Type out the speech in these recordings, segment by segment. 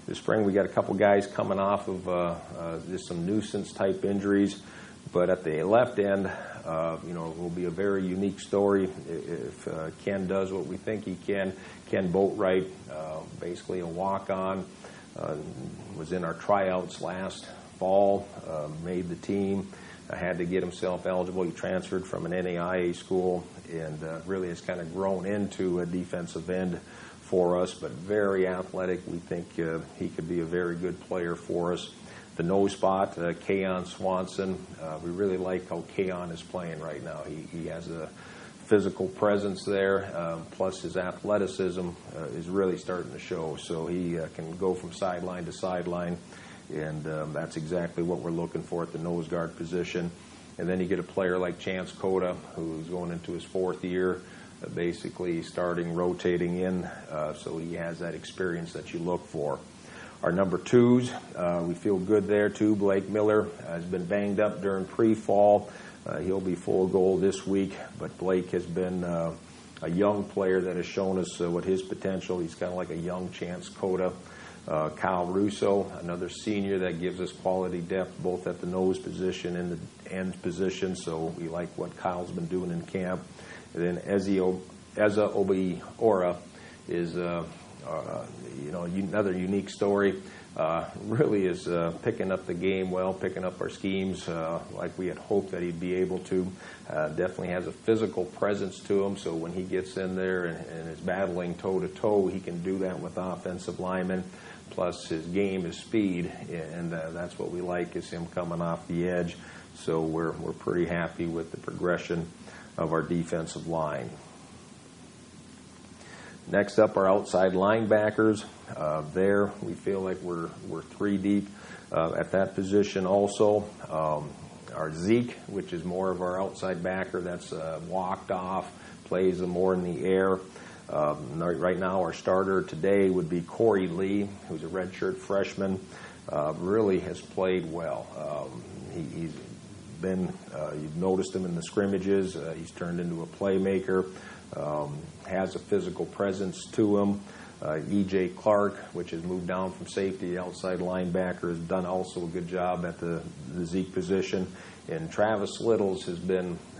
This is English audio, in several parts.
This spring we got a couple guys coming off of just some nuisance type injuries, but at the left end, it will be a very unique story if Ken does what we think he can. Ken Boatwright, basically a walk-on, was in our tryouts last fall, made the team, had to get himself eligible. He transferred from an NAIA school and really has kind of grown into a defensive end for us, but very athletic. We think he could be a very good player for us. The nose spot, Kaon Swanson, we really like how Kaon is playing right now. He has a physical presence there, plus his athleticism is really starting to show. So he can go from sideline to sideline, and that's exactly what we're looking for at the nose guard position. And then you get a player like Chance Cota, who's going into his fourth year, basically starting rotating in, so he has that experience that you look for. Our number twos, we feel good there too. Blake Miller has been banged up during pre-fall. He'll be full goal this week, but Blake has been a young player that has shown us what his potential. He's kind of like a young Chance Cota. Kyle Russo, another senior that gives us quality depth both at the nose position and the end position, so we like what Kyle's been doing in camp. And then Eza Obiora is another unique story. Really is picking up the game well, picking up our schemes like we had hoped that he'd be able to. Definitely has a physical presence to him, so when he gets in there and is battling toe-to-toe, he can do that with offensive linemen. Plus his game is speed, and that's what we like, is him coming off the edge. So we're pretty happy with the progression of our defensive line. Next up, our outside linebackers. There, we feel like we're three deep at that position also. Our Zeke, which is more of our outside backer, that's walked off, plays more in the air. Right now, our starter today would be Corey Lee, who's a redshirt freshman. Really has played well. He's been, you've noticed him in the scrimmages. He's turned into a playmaker. Has a physical presence to him. E.J. Clark, which has moved down from safety, outside linebacker, has done also a good job at the Zeke position. And Travis Littles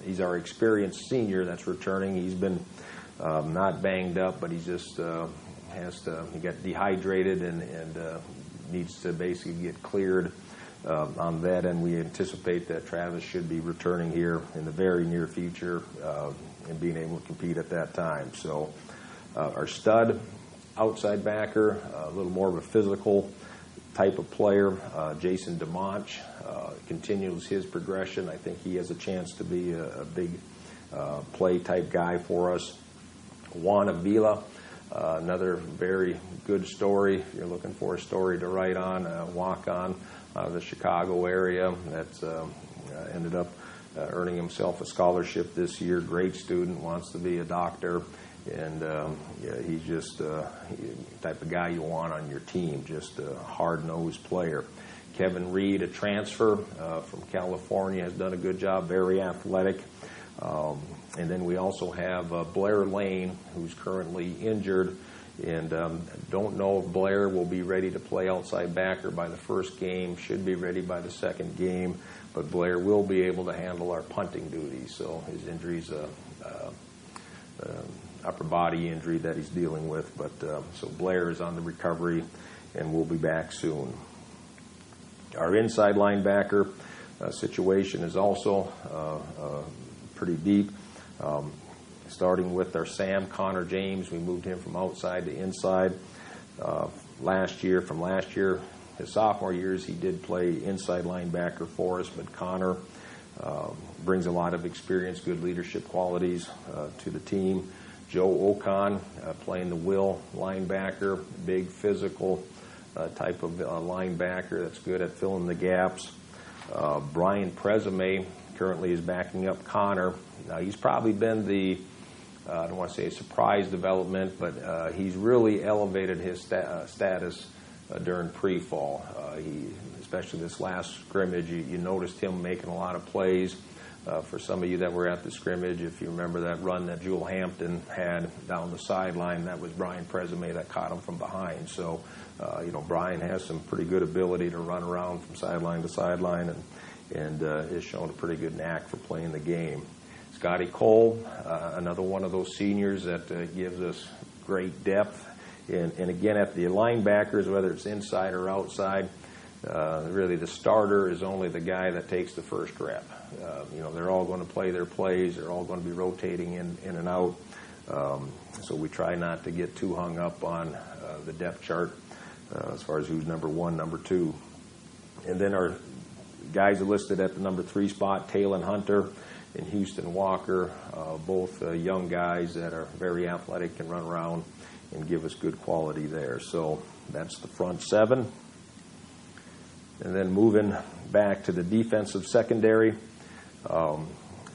he's our experienced senior that's returning. He's been not banged up, but he just he got dehydrated and needs to basically get cleared on that. And we anticipate that Travis should be returning here in the very near future and being able to compete at that time. So our stud outside backer, a little more of a physical type of player, Jason DeMonch, continues his progression. I think he has a chance to be a big play type guy for us. Juan Avila, another very good story. If you're looking for a story to write on, walk on the Chicago area, that's ended up earning himself a scholarship this year. Great student, wants to be a doctor, and he's just the type of guy you want on your team, just a hard-nosed player. Kevin Reed, a transfer from California, has done a good job, very athletic. And then we also have Blair Lane, who's currently injured, and don't know if Blair will be ready to play outside backer by the first game, should be ready by the second game, but Blair will be able to handle our punting duties. So his injury's upper body injury that he's dealing with, but so Blair is on the recovery and will be back soon. Our inside linebacker situation is also pretty deep. Starting with our Sam Connor James, we moved him from outside to inside. Last year, his sophomore years, he did play inside linebacker for us, but Connor brings a lot of experience, good leadership qualities to the team. Joe Ocon playing the will linebacker, big physical type of linebacker that's good at filling the gaps. Brian Presume currently is backing up Connor. Now, he's probably been I don't want to say a surprise development, but he's really elevated his status during pre-fall. Especially this last scrimmage, you noticed him making a lot of plays, For some of you that were at the scrimmage, if you remember that run that Jewel Hampton had down the sideline, that was Brian Presame that caught him from behind. So, Brian has some pretty good ability to run around from sideline to sideline and has shown a pretty good knack for playing the game. Scotty Cole, another one of those seniors that gives us great depth. And again, at the linebackers, whether it's inside or outside, really the starter is only the guy that takes the first rep. They're all going to play their plays. They're all going to be rotating in and out. So we try not to get too hung up on the depth chart as far as who's number 1, number 2. And then our guys are listed at the number 3 spot, Talon Hunter and Houston Walker, both young guys that are very athletic, can run around and give us good quality there. So that's the front 7. And then moving back to the defensive secondary,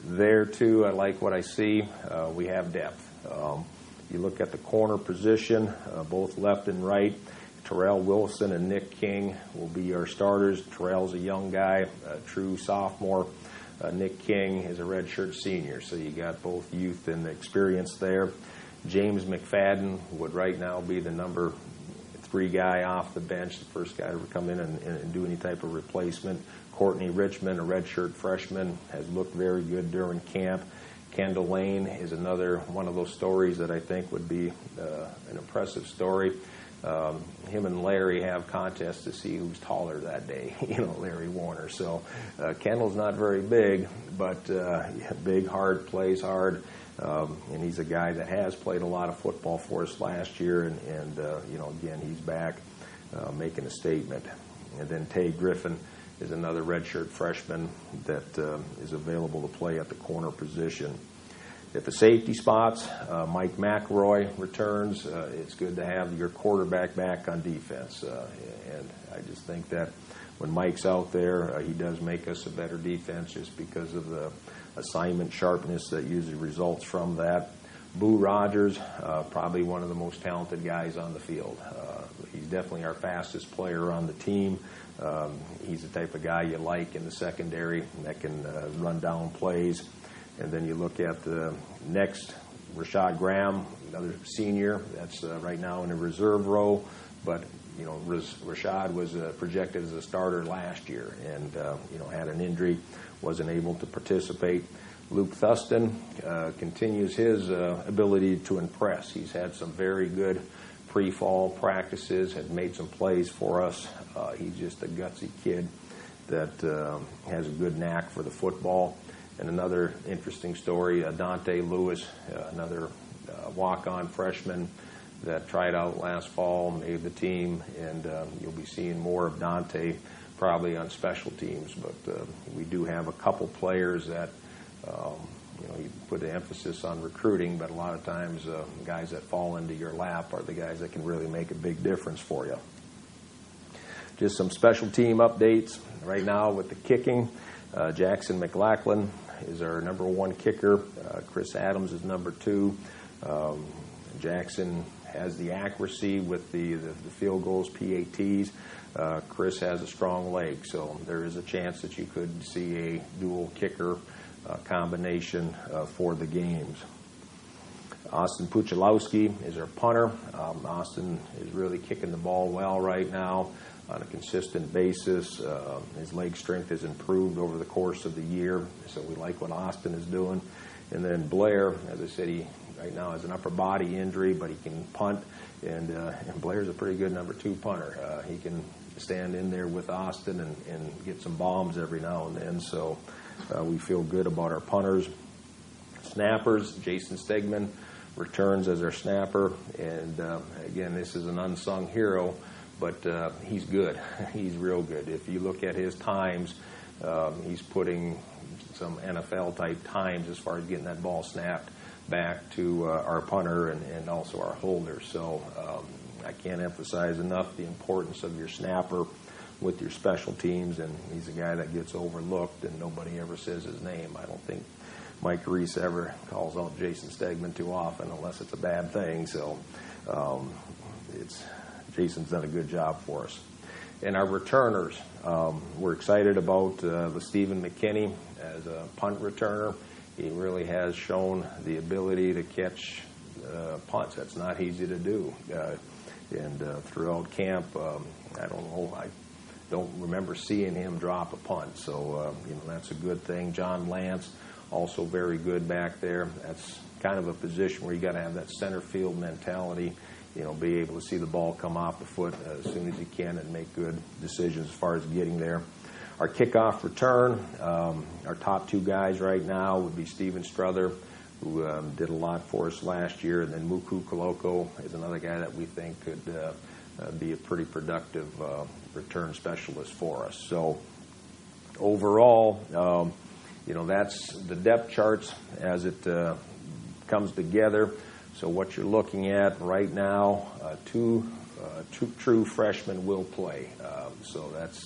there too, I like what I see. We have depth. You look at the corner position, both left and right. Terrell Wilson and Nick King will be our starters. Terrell's a young guy, a true sophomore. Nick King is a redshirt senior, so you got both youth and experience there. James McFadden would right now be the number 3 guy off the bench, the first guy to come in and do any type of replacement. Courtney Richmond, a redshirt freshman, has looked very good during camp. Kendall Lane is another one of those stories that I think would be an impressive story. Him and Larry have contests to see who's taller that day, Larry Warner. So Kendall's not very big, but big, hard, plays hard. And he's a guy that has played a lot of football for us last year, and again, he's back making a statement. And then Tay Griffin is another redshirt freshman that is available to play at the corner position. At the safety spots, Mike McElroy returns. It's good to have your quarterback back on defense, and I just think that when Mike's out there, he does make us a better defense just because of the assignment sharpness that usually results from that. Boo Rogers, probably one of the most talented guys on the field. He's definitely our fastest player on the team. He's the type of guy you like in the secondary that can run down plays. And then you look at the next, Rashad Graham, another senior that's right now in a reserve row, but Rashad was projected as a starter last year and had an injury, wasn't able to participate. Luke Thuston continues his ability to impress. He's had some very good pre-fall practices, had made some plays for us. He's just a gutsy kid that has a good knack for the football. And another interesting story, Dante Lewis, another walk-on freshman that tried out last fall, made the team, and you'll be seeing more of Dante probably on special teams. But we do have a couple players that, you put the emphasis on recruiting, but a lot of times guys that fall into your lap are the guys that can really make a big difference for you. Just some special team updates right now with the kicking. Jackson McLachlan is our number 1 kicker. Chris Adams is number 2. Jackson has the accuracy with the field goals, PATs. Chris has a strong leg, so there is a chance that you could see a dual kicker combination for the games. Austin Puchalowski is our punter. Austin is really kicking the ball well right now on a consistent basis. His leg strength has improved over the course of the year, so we like what Austin is doing. And then Blair, as I said, he right now has an upper body injury, but he can punt, and Blair's a pretty good number 2 punter. He can stand in there with Austin and get some bombs every now and then, so we feel good about our punters. Snappers, Jason Stegman returns as our snapper, and again, this is an unsung hero, but he's good. He's real good. If you look at his times, he's putting some NFL-type times as far as getting that ball snapped back to our punter and also our holder. So I can't emphasize enough the importance of your snapper with your special teams, and he's a guy that gets overlooked and nobody ever says his name. I don't think Mike Reese ever calls out Jason Stegman too often unless it's a bad thing. So Jason's done a good job for us. And our returners, we're excited about the Stephen McKinney as a punt returner. He really has shown the ability to catch punts. That's not easy to do. And throughout camp, I don't remember seeing him drop a punt. So, that's a good thing. John Lance, also very good back there. That's kind of a position where you got to have that center field mentality, be able to see the ball come off the foot as soon as you can and make good decisions as far as getting there. Our kickoff return, our top two guys right now would be Steven Struther, who did a lot for us last year, and then Muku Koloko is another guy that we think could be a pretty productive return specialist for us. So overall, that's the depth charts as it comes together. So what you're looking at right now, two true freshmen will play. So that's